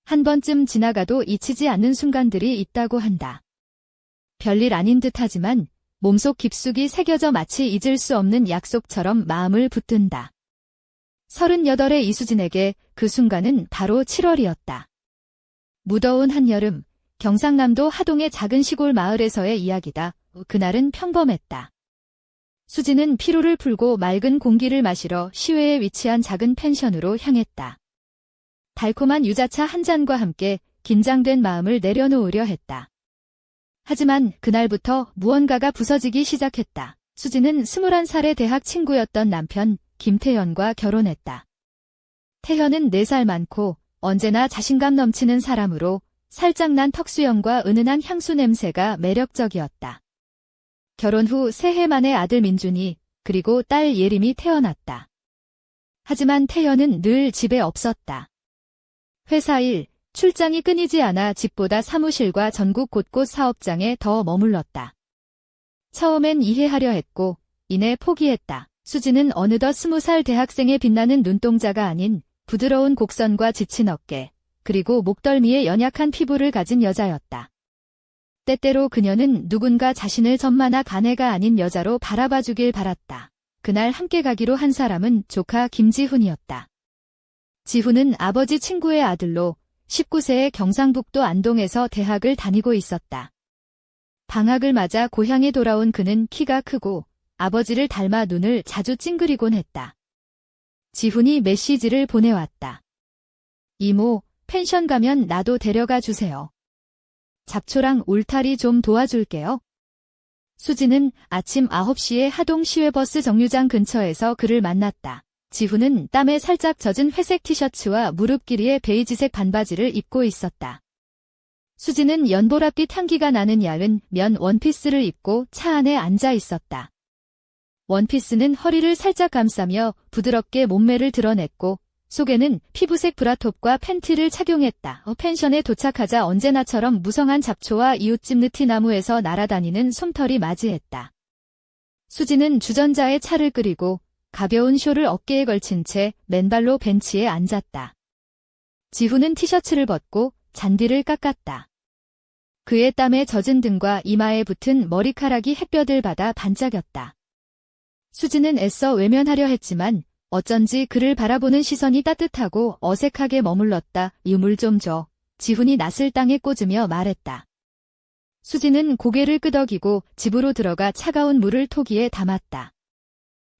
한 번쯤 지나가도 잊히지 않는 순간들이 있다고 한다. 별일 아닌 듯하지만 몸속 깊숙이 새겨져 마치 잊을 수 없는 약속처럼 마음을 붙든다. 38의 이수진에게 그 순간은 바로 7월이었다. 무더운 한여름, 경상남도 하동의 작은 시골 마을에서의 이야기다. 그날은 평범했다. 수진은 피로를 풀고 맑은 공기를 마시러 시외에 위치한 작은 펜션으로 향했다. 달콤한 유자차 한 잔과 함께 긴장된 마음을 내려놓으려 했다. 하지만 그날부터 무언가가 부서지기 시작했다. 수진은 21살의 대학 친구였던 남편 김태현과 결혼했다. 태현은 4살 많고 언제나 자신감 넘치는 사람으로 살짝 난 턱수염과 은은한 향수 냄새가 매력적이었다. 결혼 후 새해 만에 아들 민준이 그리고 딸 예림이 태어났다. 하지만 태현은 늘 집에 없었다. 회사 일, 출장이 끊이지 않아 집보다 사무실과 전국 곳곳 사업장에 더 머물렀다. 처음엔 이해하려 했고 이내 포기했다. 수진은 어느덧 20살 대학생의 빛나는 눈동자가 아닌 부드러운 곡선과 지친 어깨, 그리고 목덜미에 연약한 피부를 가진 여자였다. 때때로 그녀는 누군가 자신을 전만학 아내가 아닌 여자로 바라봐주길 바랐다. 그날 함께 가기로 한 사람은 조카 김지훈이었다. 지훈은 아버지 친구의 아들로 19세의 경상북도 안동에서 대학을 다니고 있었다. 방학을 맞아 고향에 돌아온 그는 키가 크고 아버지를 닮아 눈을 자주 찡그리곤 했다. 지훈이 메시지를 보내왔다. 이모, 펜션 가면 나도 데려가 주세요. 잡초랑 울타리 좀 도와줄게요. 수진은 아침 9시에 하동 시외버스 정류장 근처에서 그를 만났다. 지훈은 땀에 살짝 젖은 회색 티셔츠와 무릎 길이의 베이지색 반바지를 입고 있었다. 수진은 연보랏빛 향기가 나는 얇은 면 원피스를 입고 차 안에 앉아 있었다. 원피스는 허리를 살짝 감싸며 부드럽게 몸매를 드러냈고 속에는 피부색 브라톱과 팬티를 착용했다. 펜션에 도착하자 언제나처럼 무성한 잡초와 이웃집 느티나무에서 날아다니는 솜털이 맞이했다. 수진은 주전자에 차를 끓이고 가벼운 쇼를 어깨에 걸친 채 맨발로 벤치에 앉았다. 지훈은 티셔츠를 벗고 잔디를 깎았다. 그의 땀에 젖은 등과 이마에 붙은 머리카락이 햇볕을 받아 반짝였다. 수진은 애써 외면하려 했지만 어쩐지 그를 바라보는 시선이 따뜻하고 어색하게 머물렀다. 물 좀 줘. 지훈이 낯을 땅에 꽂으며 말했다. 수진은 고개를 끄덕이고 집으로 들어가 차가운 물을 토기에 담았다.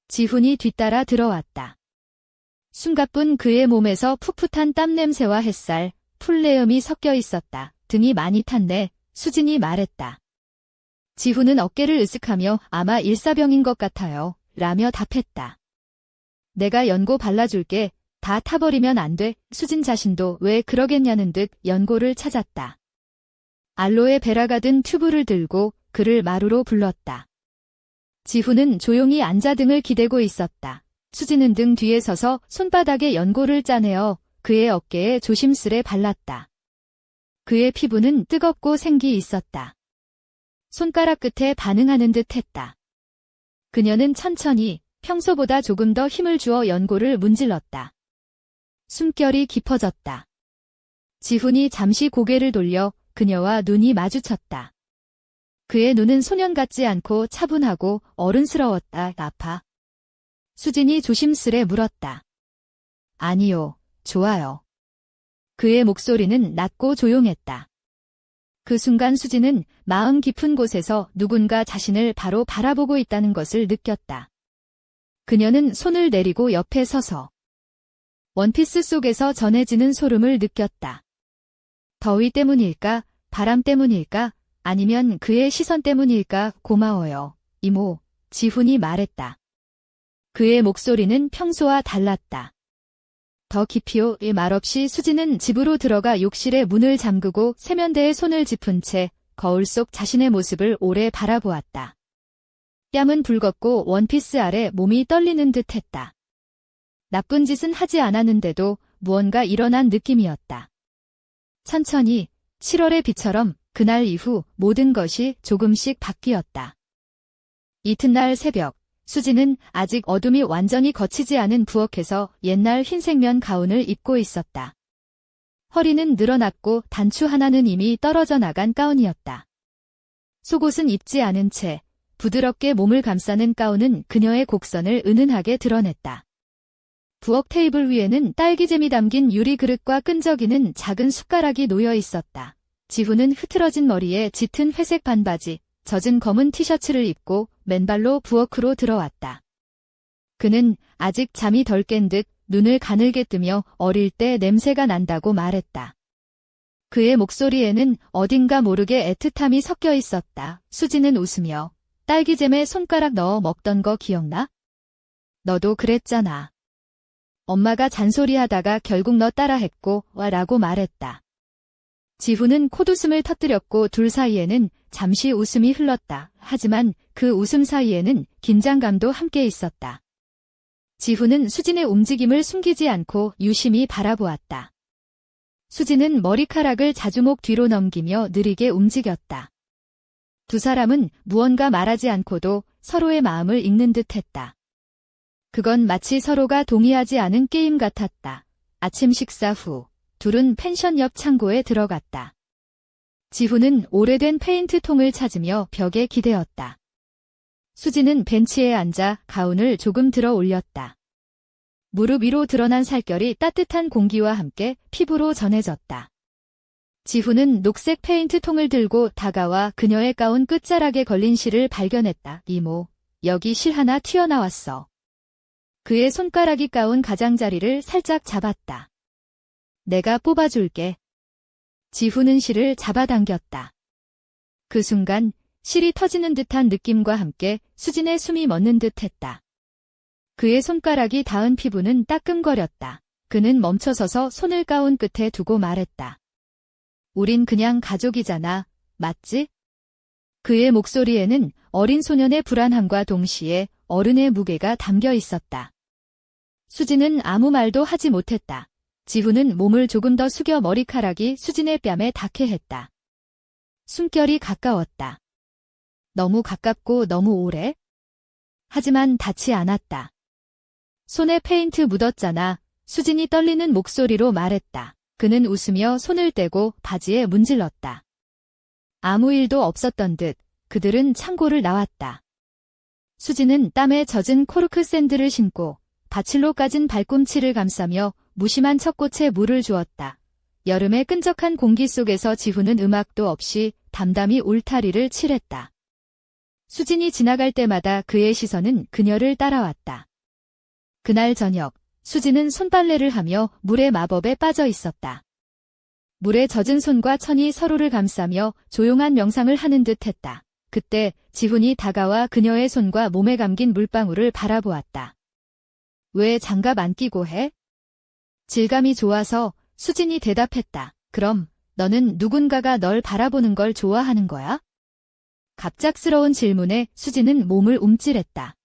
지훈이 뒤따라 들어왔다. 숨가쁜 그의 몸에서 풋풋한 땀 냄새와 햇살, 풀내음이 섞여 있었다. 등이 많이 탔네. 수진이 말했다. 지훈은 어깨를 으쓱하며 아마 일사병인 것 같아요. 라며 답했다. 내가 연고 발라줄게. 다 타버리면 안 돼. 수진 자신도 왜 그러겠냐는 듯 연고를 찾았다. 알로에 베라가 든 튜브를 들고 그를 마루로 불렀다. 지훈은 조용히 앉아 등을 기대고 있었다. 수진은 등 뒤에 서서 손바닥에 연고를 짜내어 그의 어깨에 조심스레 발랐다. 그의 피부는 뜨겁고 생기 있었다. 손가락 끝에 반응하는 듯 했다. 그녀는 천천히 평소보다 조금 더 힘을 주어 연고를 문질렀다. 숨결이 깊어졌다. 지훈이 잠시 고개를 돌려 그녀와 눈이 마주쳤다. 그의 눈은 소년 같지 않고 차분하고 어른스러웠다. 아파? 수진이 조심스레 물었다. 아니요, 좋아요. 그의 목소리는 낮고 조용했다. 그 순간 수진은 마음 깊은 곳에서 누군가 자신을 바로 바라보고 있다는 것을 느꼈다. 그녀는 손을 내리고 옆에 서서 원피스 속에서 전해지는 소름을 느꼈다. 더위 때문일까? 바람 때문일까? 아니면 그의 시선 때문일까? 고마워요, 이모, 지훈이 말했다. 그의 목소리는 평소와 달랐다. 더 깊이요. 이 말없이 수진은 집으로 들어가 욕실의 문을 잠그고 세면대에 손을 짚은 채 거울 속 자신의 모습을 오래 바라보았다. 뺨은 붉었고 원피스 아래 몸이 떨리는 듯 했다. 나쁜 짓은 하지 않았는데도 무언가 일어난 느낌이었다. 천천히 7월의 비처럼 그날 이후 모든 것이 조금씩 바뀌었다. 이튿날 새벽, 수진은 아직 어둠이 완전히 거치지 않은 부엌에서 옛날 흰색면 가운을 입고 있었다. 허리는 늘어났고 단추 하나는 이미 떨어져 나간 가운이었다. 속옷은 입지 않은 채 부드럽게 몸을 감싸는 가운은 그녀의 곡선을 은은하게 드러냈다. 부엌 테이블 위에는 딸기잼이 담긴 유리 그릇과 끈적이는 작은 숟가락이 놓여 있었다. 지훈은 흐트러진 머리에 짙은 회색 반바지, 젖은 검은 티셔츠를 입고 맨발로 부엌으로 들어왔다. 그는 아직 잠이 덜 깬 듯 눈을 가늘게 뜨며 어릴 때 냄새가 난다고 말했다. 그의 목소리에는 어딘가 모르게 애틋함이 섞여 있었다. 수지는 웃으며 딸기잼에 손가락 넣어 먹던 거 기억나? 너도 그랬잖아. 엄마가 잔소리하다가 결국 너 따라했고 라고 말했다. 지훈은 콧웃음을 터뜨렸고 둘 사이에는 잠시 웃음이 흘렀다. 하지만 그 웃음 사이에는 긴장감도 함께 있었다. 지훈은 수진의 움직임을 숨기지 않고 유심히 바라보았다. 수진은 머리카락을 자주목 뒤로 넘기며 느리게 움직였다. 두 사람은 무언가 말하지 않고도 서로의 마음을 읽는 듯했다. 그건 마치 서로가 동의하지 않은 게임 같았다. 아침 식사 후 둘은 펜션 옆 창고에 들어갔다. 지훈은 오래된 페인트 통을 찾으며 벽에 기대었다. 수지는 벤치에 앉아 가운을 조금 들어 올렸다. 무릎 위로 드러난 살결이 따뜻한 공기와 함께 피부로 전해졌다. 지훈은 녹색 페인트 통을 들고 다가와 그녀의 가운 끝자락에 걸린 실을 발견했다. 이모, 여기 실 하나 튀어나왔어. 그의 손가락이 가운 가장자리를 살짝 잡았다. 내가 뽑아줄게. 지훈은 실을 잡아당겼다. 그 순간 실이 터지는 듯한 느낌과 함께 수진의 숨이 멎는 듯했다. 그의 손가락이 닿은 피부는 따끔거렸다. 그는 멈춰서서 손을 가운 끝에 두고 말했다. 우린 그냥 가족이잖아, 맞지? 그의 목소리에는 어린 소년의 불안함과 동시에 어른의 무게가 담겨 있었다. 수진은 아무 말도 하지 못했다. 지훈은 몸을 조금 더 숙여 머리카락이 수진의 뺨에 닿게 했다. 숨결이 가까웠다. 너무 가깝고 너무 오래? 하지만 닿지 않았다. 손에 페인트 묻었잖아. 수진이 떨리는 목소리로 말했다. 그는 웃으며 손을 떼고 바지에 문질렀다. 아무 일도 없었던 듯 그들은 창고를 나왔다. 수진은 땀에 젖은 코르크 샌들을 신고 바칠로 까진 발꿈치를 감싸며 무심한 척꽃에 물을 주었다. 여름의 끈적한 공기 속에서 지훈은 음악도 없이 담담히 울타리를 칠했다. 수진이 지나갈 때마다 그의 시선은 그녀를 따라왔다. 그날 저녁, 수진은 손빨래를 하며 물의 마법에 빠져 있었다. 물에 젖은 손과 천이 서로를 감싸며 조용한 명상을 하는 듯했다. 그때 지훈이 다가와 그녀의 손과 몸에 감긴 물방울을 바라보았다. 왜 장갑 안 끼고 해? 질감이 좋아서. 수진이 대답했다. 그럼 너는 누군가가 널 바라보는 걸 좋아하는 거야? 갑작스러운 질문에 수진은 몸을 움찔했다.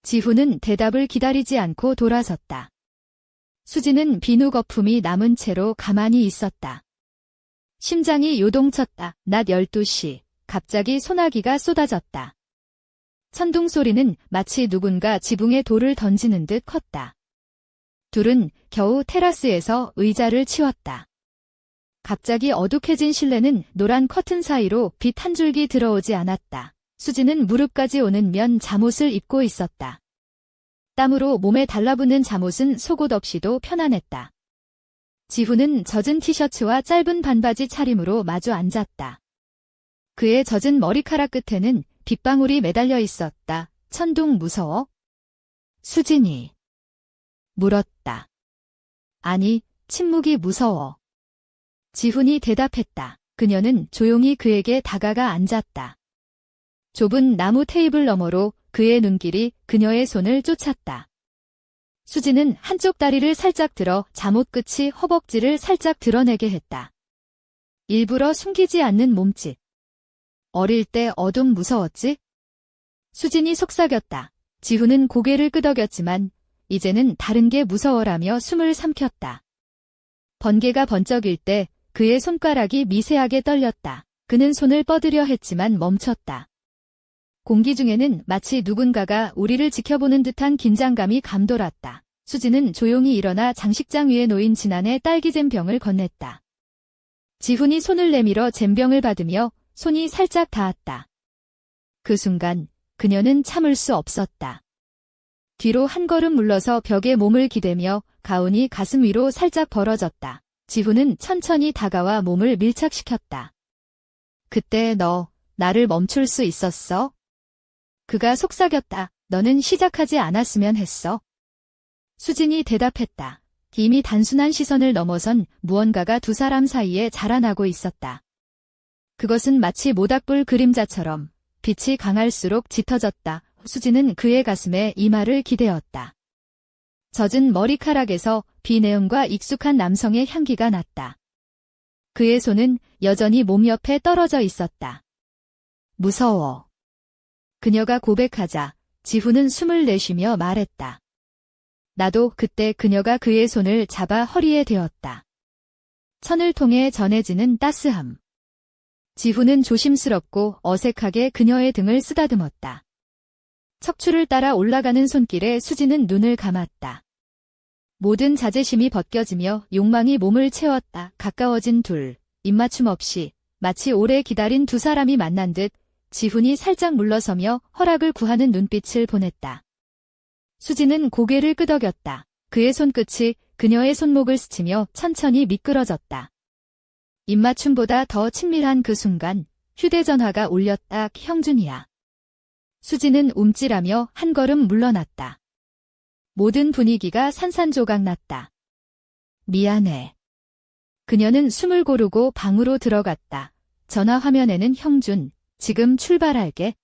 지훈은 대답을 기다리지 않고 돌아섰다. 수진은 비누 거품이 남은 채로 가만히 있었다. 심장이 요동쳤다. 낮 12시. 갑자기 소나기가 쏟아졌다. 천둥 소리는 마치 누군가 지붕에 돌을 던지는 듯 컸다. 둘은 겨우 테라스에서 의자를 치웠다. 갑자기 어둑해진 실내는 노란 커튼 사이로 빛 한 줄기 들어오지 않았다. 수지는 무릎까지 오는 면 잠옷을 입고 있었다. 땀으로 몸에 달라붙는 잠옷은 속옷 없이도 편안했다. 지훈은 젖은 티셔츠와 짧은 반바지 차림으로 마주 앉았다. 그의 젖은 머리카락 끝에는 빗방울이 매달려 있었다. 천둥 무서워? 수진이 물었다. 아니, 침묵이 무서워. 지훈이 대답했다. 그녀는 조용히 그에게 다가가 앉았다. 좁은 나무 테이블 너머로 그의 눈길이 그녀의 손을 쫓았다. 수지는 한쪽 다리를 살짝 들어 잠옷 끝이 허벅지를 살짝 드러내게 했다. 일부러 숨기지 않는 몸짓. 어릴 때 어둠 무서웠지? 수진이 속삭였다. 지훈은 고개를 끄덕였지만 이제는 다른 게 무서워라며 숨을 삼켰다. 번개가 번쩍일 때 그의 손가락이 미세하게 떨렸다. 그는 손을 뻗으려 했지만 멈췄다. 공기 중에는 마치 누군가가 우리를 지켜보는 듯한 긴장감이 감돌았다. 수지는 조용히 일어나 장식장 위에 놓인 진안의 딸기잼 병을 건넸다. 지훈이 손을 내밀어 잼병을 받으며 손이 살짝 닿았다. 그 순간 그녀는 참을 수 없었다. 뒤로 한 걸음 물러서 벽에 몸을 기대며 가운이 가슴 위로 살짝 벌어졌다. 지훈은 천천히 다가와 몸을 밀착시켰다. 그때 너 나를 멈출 수 있었어? 그가 속삭였다. 너는 시작하지 않았으면 했어. 수진이 대답했다. 이미 단순한 시선을 넘어선 무언가가 두 사람 사이에 자라나고 있었다. 그것은 마치 모닥불 그림자처럼 빛이 강할수록 짙어졌다. 수진은 그의 가슴에 이 말을 기대었다. 젖은 머리카락에서 비내음과 익숙한 남성의 향기가 났다. 그의 손은 여전히 몸 옆에 떨어져 있었다. 무서워. 그녀가 고백하자 지훈은 숨을 내쉬며 말했다. 나도. 그때 그녀가 그의 손을 잡아 허리에 대었다. 천을 통해 전해지는 따스함. 지훈은 조심스럽고 어색하게 그녀의 등을 쓰다듬었다. 척추를 따라 올라가는 손길에 수지는 눈을 감았다. 모든 자제심이 벗겨지며 욕망이 몸을 채웠다. 가까워진 둘, 입맞춤 없이 마치 오래 기다린 두 사람이 만난 듯 지훈이 살짝 물러서며 허락을 구하는 눈빛을 보냈다. 수지는 고개를 끄덕였다. 그의 손끝이 그녀의 손목을 스치며 천천히 미끄러졌다. 입맞춤보다 더 친밀한 그 순간 휴대전화가 울렸다. 형준이야. 수지는 움찔하며 한 걸음 물러났다. 모든 분위기가 산산조각났다. 미안해. 그녀는 숨을 고르고 방으로 들어갔다. 전화 화면에는 형준, 지금 출발할게.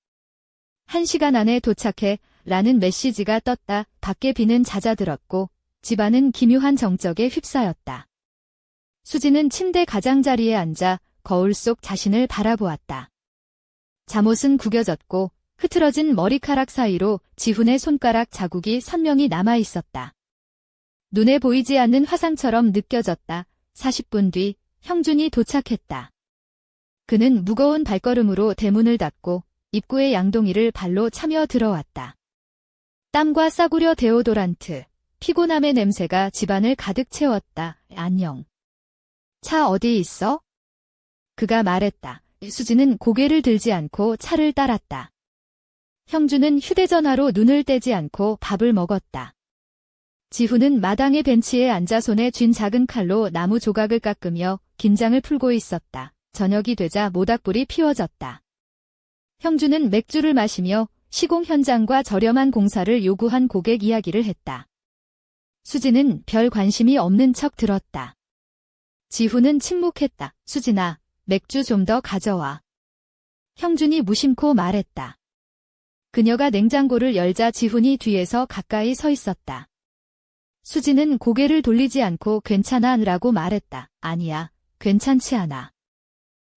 1시간 안에 도착해 라는 메시지가 떴다. 밖에 비는 잦아들었고 집안은 기묘한 정적에 휩싸였다. 수지는 침대 가장자리에 앉아 거울 속 자신을 바라보았다. 잠옷은 구겨졌고 흐트러진 머리카락 사이로 지훈의 손가락 자국이 선명히 남아있었다. 눈에 보이지 않는 화상처럼 느껴졌다. 40분 뒤 형준이 도착했다. 그는 무거운 발걸음으로 대문을 닫고 입구의 양동이를 발로 차며 들어왔다. 땀과 싸구려 데오도란트, 피곤함의 냄새가 집안을 가득 채웠다. 안녕. 차 어디 있어? 그가 말했다. 수지는 고개를 들지 않고 차를 따랐다. 형준은 휴대전화로 눈을 떼지 않고 밥을 먹었다. 지훈은 마당의 벤치에 앉아 손에 쥔 작은 칼로 나무 조각을 깎으며 긴장을 풀고 있었다. 저녁이 되자 모닥불이 피워졌다. 형준은 맥주를 마시며 시공 현장과 저렴한 공사를 요구한 고객 이야기를 했다. 수지는 별 관심이 없는 척 들었다. 지훈은 침묵했다. 수진아, 맥주 좀 더 가져와. 형준이 무심코 말했다. 그녀가 냉장고를 열자 지훈이 뒤에서 가까이 서 있었다. 수지는 고개를 돌리지 않고 괜찮아 라고 말했다. 아니야, 괜찮지 않아.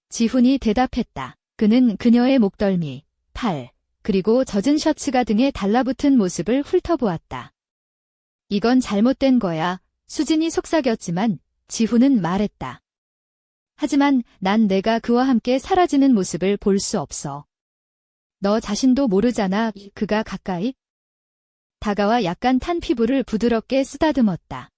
지훈이 대답했다. 그는 그녀의 목덜미, 팔, 그리고 젖은 셔츠가 등에 달라붙은 모습을 훑어보았다. 이건 잘못된 거야. 수진이 속삭였지만 지훈은 말했다. 하지만 난 내가 그와 함께 사라지는 모습을 볼 수 없어. 너 자신도 모르잖아. 그가 가까이 다가와 약간 탄 피부를 부드럽게 쓰다듬었다.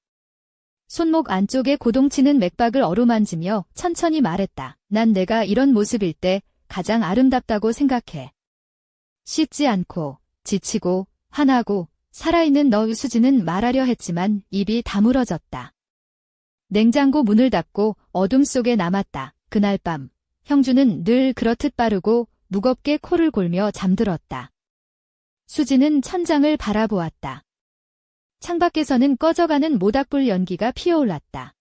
손목 안쪽에 고동치는 맥박을 어루만지며 천천히 말했다. 난 내가 이런 모습일 때 가장 아름답다고 생각해. 씻지 않고, 지치고, 화나고, 살아있는 너. 수지는 말하려 했지만 입이 다물어졌다. 냉장고 문을 닫고 어둠 속에 남았다. 그날 밤, 형준은 늘 그렇듯 빠르고 무겁게 코를 골며 잠들었다. 수지는 천장을 바라보았다. 창밖에서는 꺼져가는 모닥불 연기가 피어올랐다.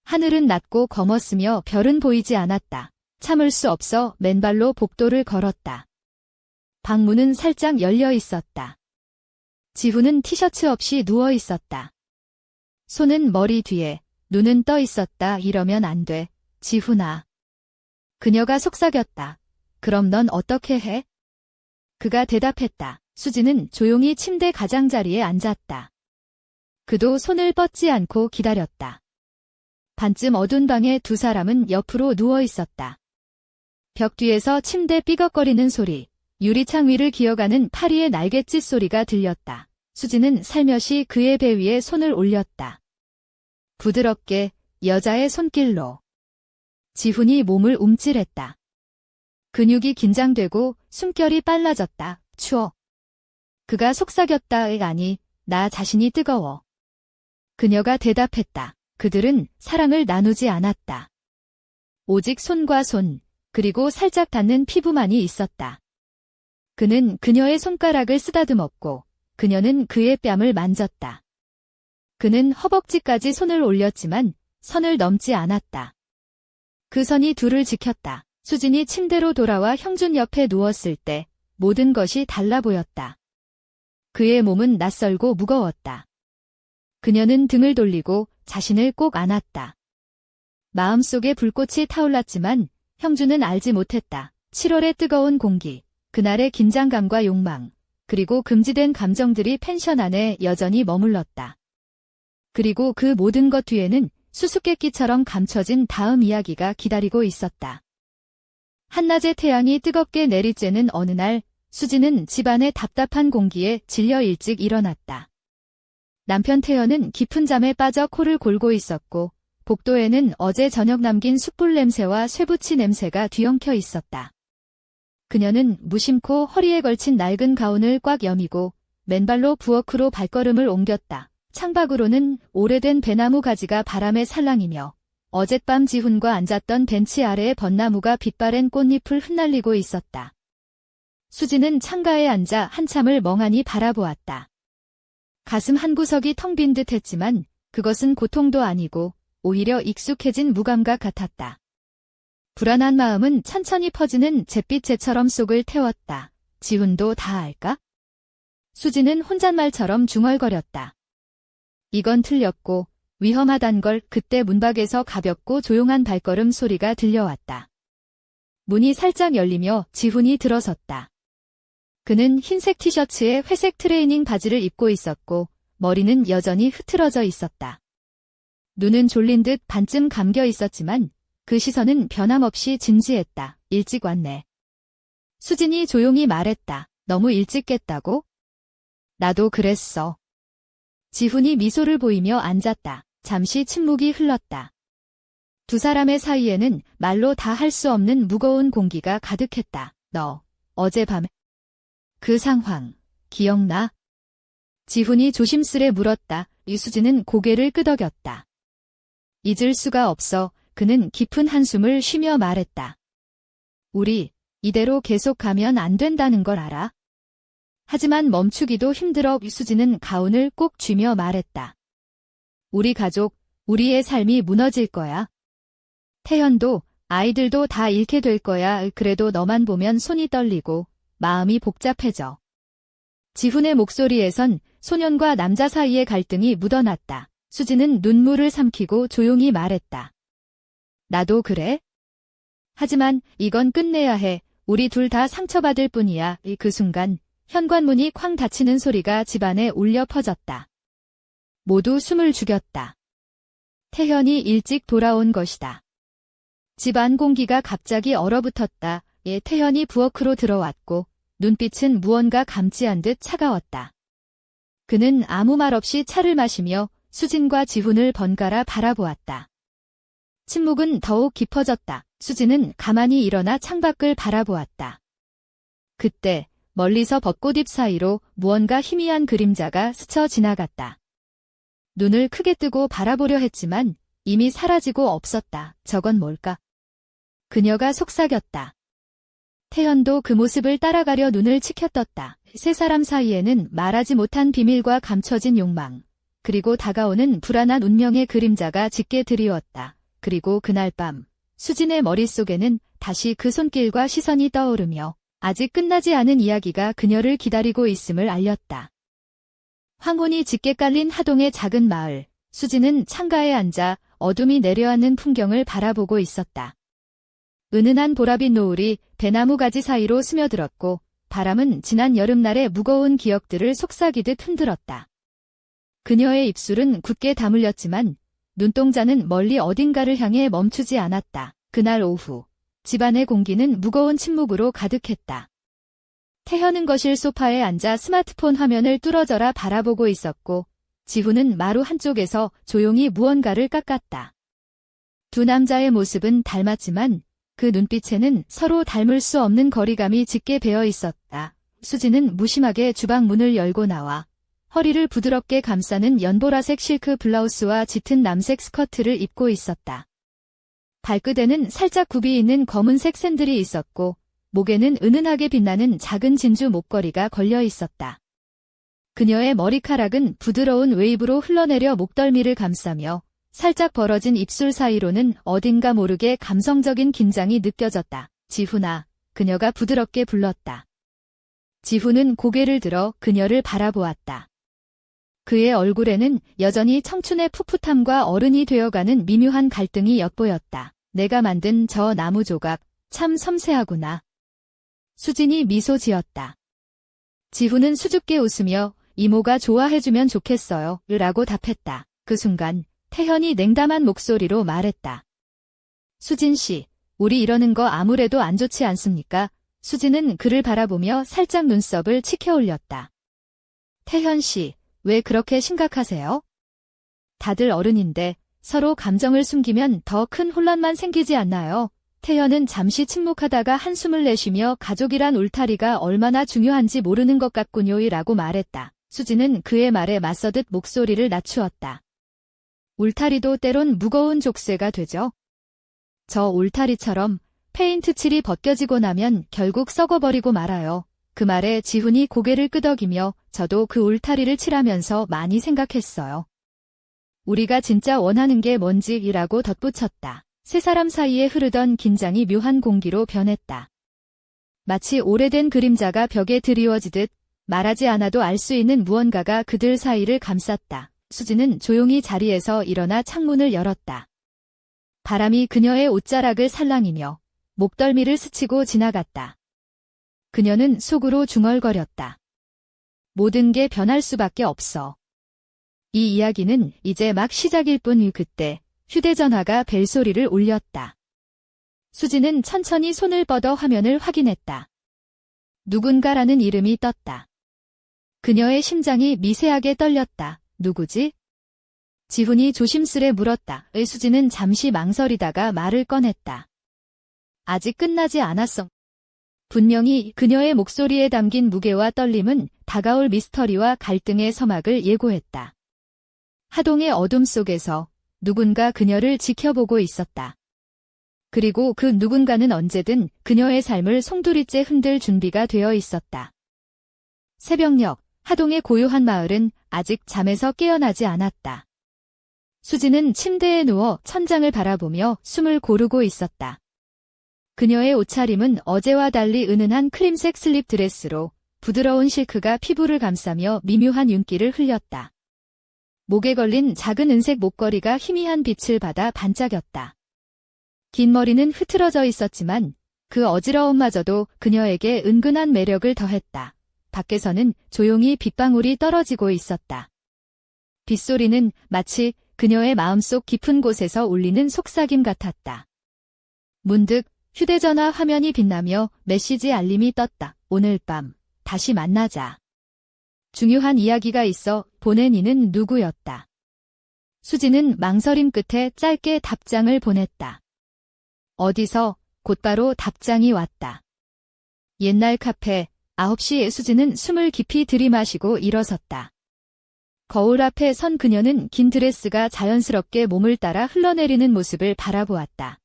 하늘은 낮고 검었으며 별은 보이지 않았다. 참을 수 없어 맨발로 복도를 걸었다. 방문은 살짝 열려 있었다. 지훈은 티셔츠 없이 누워 있었다. 손은 머리 뒤에, 눈은 떠 있었다. 이러면 안 돼, 지훈아. 그녀가 속삭였다. 그럼 넌 어떻게 해? 그가 대답했다. 수지는 조용히 침대 가장자리에 앉았다. 그도 손을 뻗지 않고 기다렸다. 반쯤 어두운 방에 두 사람은 옆으로 누워 있었다. 벽 뒤에서 침대 삐걱거리는 소리, 유리창 위를 기어가는 파리의 날갯짓 소리가 들렸다. 수지는 살며시 그의 배 위에 손을 올렸다. 부드럽게 여자의 손길로. 지훈이 몸을 움찔했다. 근육이 긴장되고 숨결이 빨라졌다. 추워. 그가 속삭였다. 아니, 나 자신이 뜨거워. 그녀가 대답했다. 그들은 사랑을 나누지 않았다. 오직 손과 손, 그리고 살짝 닿는 피부만이 있었다. 그는 그녀의 손가락을 쓰다듬었고 그녀는 그의 뺨을 만졌다. 그는 허벅지까지 손을 올렸지만 선을 넘지 않았다. 그 선이 둘을 지켰다. 수진이 침대로 돌아와 형준 옆에 누웠을 때 모든 것이 달라 보였다. 그의 몸은 낯설고 무거웠다. 그녀는 등을 돌리고 자신을 꼭 안았다. 마음속에 불꽃이 타올랐지만 형준은 알지 못했다. 7월의 뜨거운 공기, 그날의 긴장감과 욕망, 그리고 금지된 감정들이 펜션 안에 여전히 머물렀다. 그리고 그 모든 것 뒤에는 수수께끼처럼 감춰진 다음 이야기가 기다리고 있었다. 한낮의 태양이 뜨겁게 내리쬐는 어느 날, 수지는 집안의 답답한 공기에 질려 일찍 일어났다. 남편 태현은 깊은 잠에 빠져 코를 골고 있었고 복도에는 어제 저녁 남긴 숯불 냄새와 쇠붙이 냄새가 뒤엉켜 있었다. 그녀는 무심코 허리에 걸친 낡은 가운을 꽉 여미고 맨발로 부엌으로 발걸음을 옮겼다. 창밖으로는 오래된 배나무 가지가 바람에 살랑이며 어젯밤 지훈과 앉았던 벤치 아래의 벚나무가 빛바랜 꽃잎을 흩날리고 있었다. 수지는 창가에 앉아 한참을 멍하니 바라보았다. 가슴 한구석이 텅 빈 듯 했지만 그것은 고통도 아니고 오히려 익숙해진 무감각 같았다. 불안한 마음은 천천히 퍼지는 잿빛새처럼 속을 태웠다. 지훈도 다 알까? 수지는 혼잣말처럼 중얼거렸다. 이건 틀렸고 위험하단 걸. 그때 문밖에서 가볍고 조용한 발걸음 소리가 들려왔다. 문이 살짝 열리며 지훈이 들어섰다. 그는 흰색 티셔츠에 회색 트레이닝 바지를 입고 있었고 머리는 여전히 흐트러져 있었다. 눈은 졸린 듯 반쯤 감겨 있었지만 그 시선은 변함없이 진지했다. 일찍 왔네. 수진이 조용히 말했다. 너무 일찍 깼다고? 나도 그랬어. 지훈이 미소를 보이며 앉았다. 잠시 침묵이 흘렀다. 두 사람의 사이에는 말로 다 할 수 없는 무거운 공기가 가득했다. 너, 어젯밤에 그 상황, 기억나? 지훈이 조심스레 물었다. 유수진은 고개를 끄덕였다. 잊을 수가 없어. 그는 깊은 한숨을 쉬며 말했다. 우리 이대로 계속 가면 안 된다는 걸 알아? 하지만 멈추기도 힘들어. 유수진은 가운을 꼭 쥐며 말했다. 우리 가족, 우리의 삶이 무너질 거야. 태현도, 아이들도 다 잃게 될 거야. 그래도 너만 보면 손이 떨리고 마음이 복잡해져. 지훈의 목소리에선 소년과 남자 사이의 갈등이 묻어났다. 수지는 눈물을 삼키고 조용히 말했다. 나도 그래? 하지만 이건 끝내야 해. 우리 둘 다 상처받을 뿐이야. 그 순간 현관문이 쾅 닫히는 소리가 집안에 울려 퍼졌다. 모두 숨을 죽였다. 태현이 일찍 돌아온 것이다. 집안 공기가 갑자기 얼어붙었다. 태현이 부엌으로 들어왔고 눈빛은 무언가 감지한 듯 차가웠다. 그는 아무 말 없이 차를 마시며 수진과 지훈을 번갈아 바라보았다. 침묵은 더욱 깊어졌다. 수진은 가만히 일어나 창밖을 바라보았다. 그때 멀리서 벚꽃잎 사이로 무언가 희미한 그림자가 스쳐 지나갔다. 눈을 크게 뜨고 바라보려 했지만 이미 사라지고 없었다. 저건 뭘까? 그녀가 속삭였다. 태현도 그 모습을 따라가려 눈을 치켜떴다. 세 사람 사이에는 말하지 못한 비밀과 감춰진 욕망, 그리고 다가오는 불안한 운명의 그림자가 짙게 드리웠다. 그리고 그날 밤, 수진의 머릿속에는 다시 그 손길과 시선이 떠오르며 아직 끝나지 않은 이야기가 그녀를 기다리고 있음을 알렸다. 황혼이 짙게 깔린 하동의 작은 마을, 수진은 창가에 앉아 어둠이 내려앉는 풍경을 바라보고 있었다. 은은한 보랏빛 노을이 배나무 가지 사이로 스며들었고 바람은 지난 여름날의 무거운 기억들을 속삭이듯 흔들었다. 그녀의 입술은 굳게 다물렸지만 눈동자는 멀리 어딘가를 향해 멈추지 않았다. 그날 오후, 집안의 공기는 무거운 침묵으로 가득했다. 태현은 거실 소파에 앉아 스마트폰 화면을 뚫어져라 바라보고 있었고, 지훈은 마루 한쪽에서 조용히 무언가를 깎았다. 두 남자의 모습은 닮았지만 그 눈빛에는 서로 닮을 수 없는 거리감이 짙게 배어 있었다. 수지는 무심하게 주방 문을 열고 나와 허리를 부드럽게 감싸는 연보라색 실크 블라우스와 짙은 남색 스커트를 입고 있었다. 발끝에는 살짝 굽이 있는 검은색 샌들이 있었고 목에는 은은하게 빛나는 작은 진주 목걸이가 걸려 있었다. 그녀의 머리카락은 부드러운 웨이브로 흘러내려 목덜미를 감싸며 살짝 벌어진 입술 사이로는 어딘가 모르게 감성적인 긴장이 느껴졌다. 지훈아, 그녀가 부드럽게 불렀다. 지훈은 고개를 들어 그녀를 바라보았다. 그의 얼굴에는 여전히 청춘의 풋풋함과 어른이 되어가는 미묘한 갈등이 엿보였다. 내가 만든 저 나무 조각, 참 섬세하구나. 수진이 미소 지었다. 지훈은 수줍게 웃으며 이모가 좋아해주면 좋겠어요. 라고 답했다. 그 순간 태현이 냉담한 목소리로 말했다. 수진 씨, 우리 이러는 거 아무래도 안 좋지 않습니까? 수진은 그를 바라보며 살짝 눈썹을 치켜 올렸다. 태현 씨, 왜 그렇게 심각하세요? 다들 어른인데 서로 감정을 숨기면 더 큰 혼란만 생기지 않나요? 태현은 잠시 침묵하다가 한숨을 내쉬며 가족이란 울타리가 얼마나 중요한지 모르는 것 같군요. 라고 말했다. 수진은 그의 말에 맞서듯 목소리를 낮추었다. 울타리도 때론 무거운 족쇄가 되죠. 저 울타리처럼 페인트 칠이 벗겨지고 나면 결국 썩어버리고 말아요. 그 말에 지훈이 고개를 끄덕이며 저도 그 울타리를 칠하면서 많이 생각했어요. 우리가 진짜 원하는 게 뭔지라고 덧붙였다. 세 사람 사이에 흐르던 긴장이 묘한 공기로 변했다. 마치 오래된 그림자가 벽에 드리워지듯 말하지 않아도 알 수 있는 무언가가 그들 사이를 감쌌다. 수지는 조용히 자리에서 일어나 창문을 열었다. 바람이 그녀의 옷자락을 살랑이며 목덜미를 스치고 지나갔다. 그녀는 속으로 중얼거렸다. 모든 게 변할 수밖에 없어. 이 이야기는 이제 막 시작일 뿐. 그때 휴대전화가 벨소리를 울렸다. 수지는 천천히 손을 뻗어 화면을 확인했다. 누군가라는 이름이 떴다. 그녀의 심장이 미세하게 떨렸다. 누구지? 지훈이 조심스레 물었다. 수지는 잠시 망설이다가 말을 꺼냈다. 아직 끝나지 않았어. 분명히 그녀의 목소리에 담긴 무게와 떨림은 다가올 미스터리와 갈등의 서막을 예고했다. 하동의 어둠 속에서 누군가 그녀를 지켜보고 있었다. 그리고 그 누군가는 언제든 그녀의 삶을 송두리째 흔들 준비가 되어 있었다. 새벽녘, 하동의 고요한 마을은 아직 잠에서 깨어나지 않았다. 수지는 침대에 누워 천장을 바라보며 숨을 고르고 있었다. 그녀의 옷차림은 어제와 달리 은은한 크림색 슬립 드레스로 부드러운 실크가 피부를 감싸며 미묘한 윤기를 흘렸다. 목에 걸린 작은 은색 목걸이가 희미한 빛을 받아 반짝였다. 긴 머리는 흐트러져 있었지만 그 어지러움마저도 그녀에게 은근한 매력을 더했다. 밖에서는 조용히 빗방울이 떨어지고 있었다. 빗소리는 마치 그녀의 마음속 깊은 곳에서 울리는 속삭임 같았다. 문득 휴대전화 화면이 빛나며 메시지 알림이 떴다. 오늘 밤 다시 만나자. 중요한 이야기가 있어. 보낸 이는 누구였다. 수지는 망설임 끝에 짧게 답장을 보냈다. 어디서? 곧바로 답장이 왔다. 옛날 카페. 9시에 수지는 숨을 깊이 들이마시고 일어섰다. 거울 앞에 선 그녀는 긴 드레스가 자연스럽게 몸을 따라 흘러내리는 모습을 바라보았다.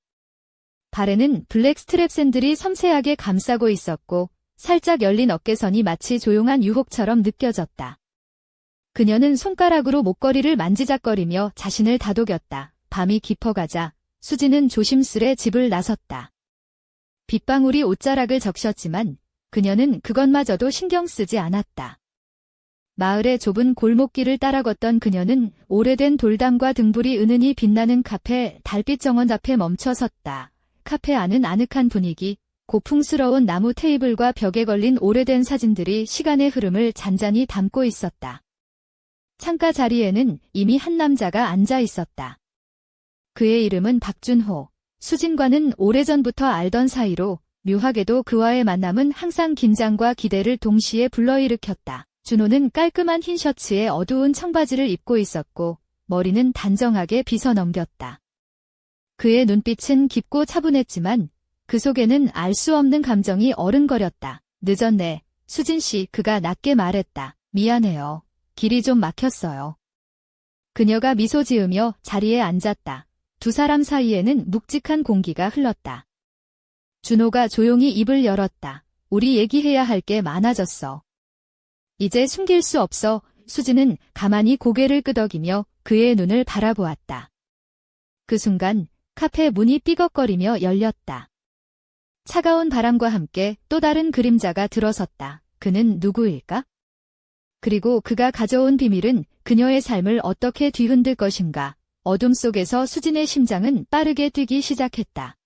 발에는 블랙 스트랩 샌들이 섬세하게 감싸고 있었고 살짝 열린 어깨선이 마치 조용한 유혹처럼 느껴졌다. 그녀는 손가락으로 목걸이를 만지작거리며 자신을 다독였다. 밤이 깊어가자 수지는 조심스레 집을 나섰다. 빗방울이 옷자락을 적셨지만 그녀는 그것마저도 신경 쓰지 않았다. 마을의 좁은 골목길을 따라 걷던 그녀는 오래된 돌담과 등불이 은은히 빛나는 카페 달빛 정원 앞에 멈춰 섰다. 카페 안은 아늑한 분위기, 고풍스러운 나무 테이블과 벽에 걸린 오래된 사진들이 시간의 흐름을 잔잔히 담고 있었다. 창가 자리에는 이미 한 남자가 앉아 있었다. 그의 이름은 박준호. 수진과는 오래전부터 알던 사이로 묘하게도 그와의 만남은 항상 긴장과 기대를 동시에 불러일으켰다. 준호는 깔끔한 흰 셔츠에 어두운 청바지를 입고 있었고 머리는 단정하게 빗어 넘겼다. 그의 눈빛은 깊고 차분했지만 그 속에는 알 수 없는 감정이 어른거렸다. 늦었네. 수진 씨, 그가 낮게 말했다. 미안해요. 길이 좀 막혔어요. 그녀가 미소 지으며 자리에 앉았다. 두 사람 사이에는 묵직한 공기가 흘렀다. 준호가 조용히 입을 열었다. 우리 얘기해야 할 게 많아졌어. 이제 숨길 수 없어. 수진은 가만히 고개를 끄덕이며 그의 눈을 바라보았다. 그 순간 카페 문이 삐걱거리며 열렸다. 차가운 바람과 함께 또 다른 그림자가 들어섰다. 그는 누구일까? 그리고 그가 가져온 비밀은 그녀의 삶을 어떻게 뒤흔들 것인가? 어둠 속에서 수진의 심장은 빠르게 뛰기 시작했다.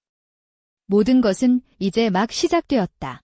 모든 것은 이제 막 시작되었다.